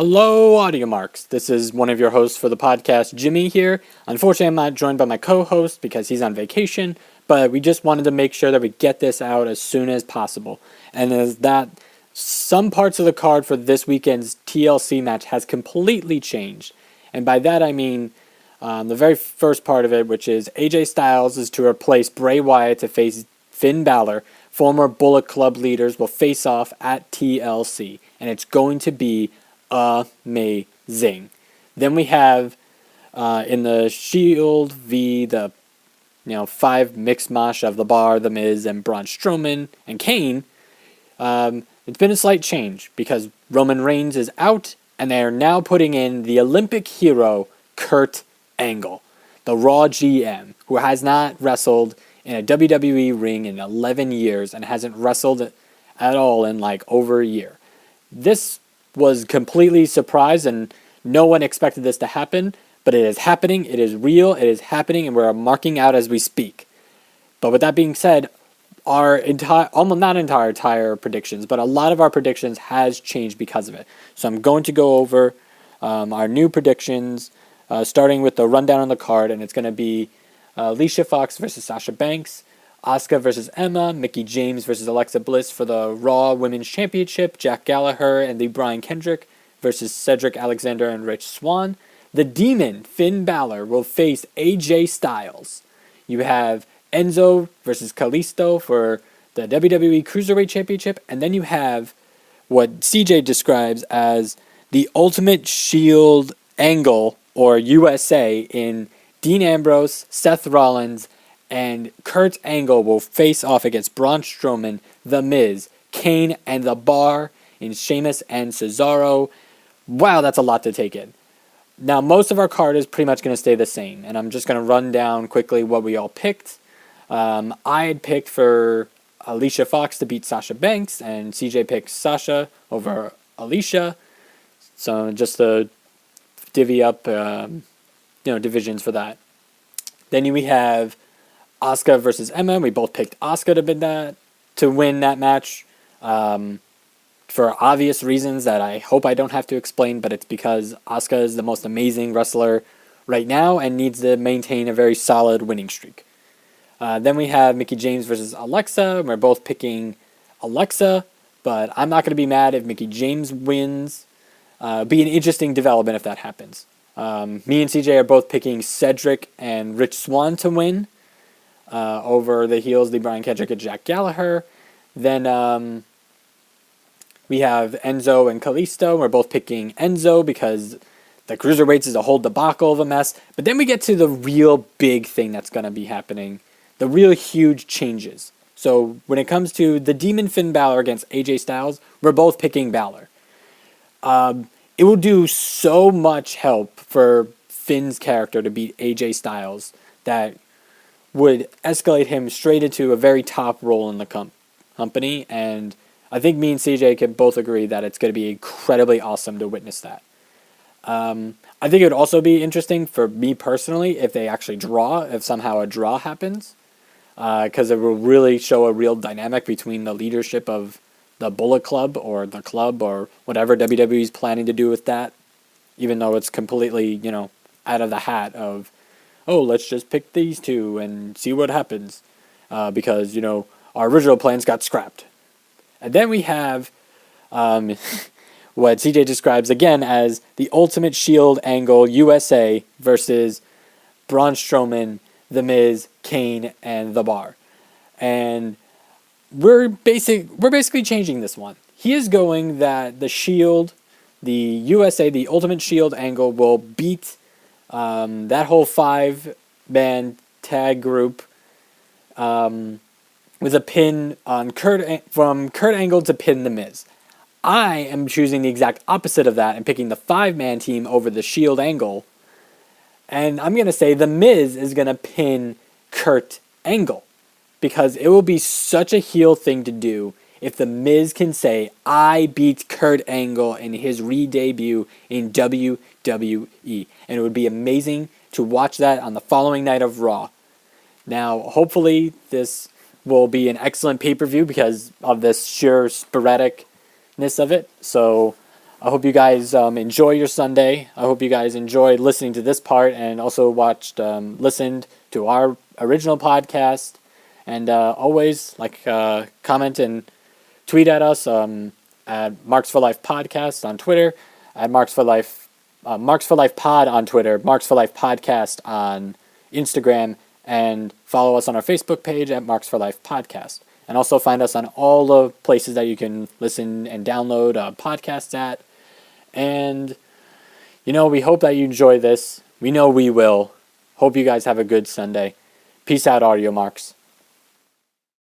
Hello, Audio Marks. This is one of your hosts for the podcast, Jimmy here. Unfortunately, I'm not joined by my co-host because he's on vacation, but we just wanted to make sure that we get this out as soon as possible. And is that some parts of the card for this weekend's TLC match has completely changed. And by that I mean the very first part of it, which is AJ Styles is to replace Bray Wyatt to face Finn Balor. Former Bullet Club leaders will face off at TLC, and it's going to be amazing. Then we have in the Shield v the five mixed match of The Bar, The Miz, and Braun Strowman and Kane. It's been a slight change because Roman Reigns is out, and they are now putting in the Olympic hero Kurt Angle, the Raw GM, who has not wrestled in a WWE ring in 11 years and hasn't wrestled at all in like over a year. This was completely surprised, and no one expected this to happen, but it is happening, it is real, it is happening, and we're marking out as we speak. But with that being said, our entire predictions, but a lot of our predictions has changed because of it. So I'm going to go over our new predictions, starting with the rundown on the card, and it's going to be Alicia Fox versus Sasha Banks, Asuka versus Emma, Mickie James versus Alexa Bliss for the Raw Women's Championship, Jack Gallagher and the Brian Kendrick versus Cedric Alexander and Rich Swann. The Demon, Finn Balor, will face AJ Styles. You have Enzo versus Kalisto for the WWE Cruiserweight Championship, and then you have what CJ describes as the Ultimate Shield Angle, or USA, in Dean Ambrose, Seth Rollins, and Kurt Angle will face off against Braun Strowman, The Miz, Kane, and The Bar in Sheamus and Cesaro. Wow, that's a lot to take in. Now, most of our card is pretty much going to stay the same, and I'm just going to run down quickly what we all picked. I had picked for Alicia Fox to beat Sasha Banks, and CJ picked Sasha over Alicia. So just to divvy up divisions for that. Then we have Asuka versus Emma. We both picked Asuka to win that match for obvious reasons that I hope I don't have to explain, but it's because Asuka is the most amazing wrestler right now and needs to maintain a very solid winning streak. Then we have Mickie James versus Alexa. We're both picking Alexa, but I'm not going to be mad if Mickie James wins. Be an interesting development if that happens. Me and CJ are both picking Cedric and Rich Swann to win over the heels, the Brian Kendrick and Jack Gallagher. Then we have Enzo and Kalisto. We're both picking Enzo because the Cruiserweights is a whole debacle of a mess. But then we get to the real big thing that's going to be happening, the real huge changes. So when it comes to the Demon Finn Balor against AJ Styles, we're both picking Balor. It will do so much help for Finn's character to beat AJ Styles that would escalate him straight into a very top role in the company, and I think me and CJ can both agree that it's going to be incredibly awesome to witness that. I think it would also be interesting for me personally if they actually draw, if somehow a draw happens, because it will really show a real dynamic between the leadership of the Bullet Club or the club or whatever WWE is planning to do with that, even though it's completely, out of the hat of, oh, let's just pick these two and see what happens, because, our original plans got scrapped. And then we have what CJ describes again as the Ultimate Shield Angle USA versus Braun Strowman, The Miz, Kane, and The Bar. And we're basically changing this one. He is going that the Shield, the USA, the Ultimate Shield Angle will beat that whole 5-man tag group with a pin on from Kurt Angle to pin The Miz. I am choosing the exact opposite of that and picking the 5-man team over the Shield Angle. And I'm going to say The Miz is going to pin Kurt Angle, because it will be such a heel thing to do if The Miz can say, I beat Kurt Angle in his re-debut in WWE. And it would be amazing to watch that on the following night of Raw. Now, hopefully this will be an excellent pay-per-view because of this sheer sporadicness of it. So I hope you guys enjoy your Sunday. I hope you guys enjoyed listening to this part and also listened to our original podcast. And always comment and tweet at us at Marks for Life Podcast on Twitter, at Marks for Life Pod on Twitter, Marks for Life Podcast on Instagram, and follow us on our Facebook page at Marks for Life Podcast. And also find us on all the places that you can listen and download podcasts at. And, we hope that you enjoy this. We know we will. Hope you guys have a good Sunday. Peace out, Audio Marks.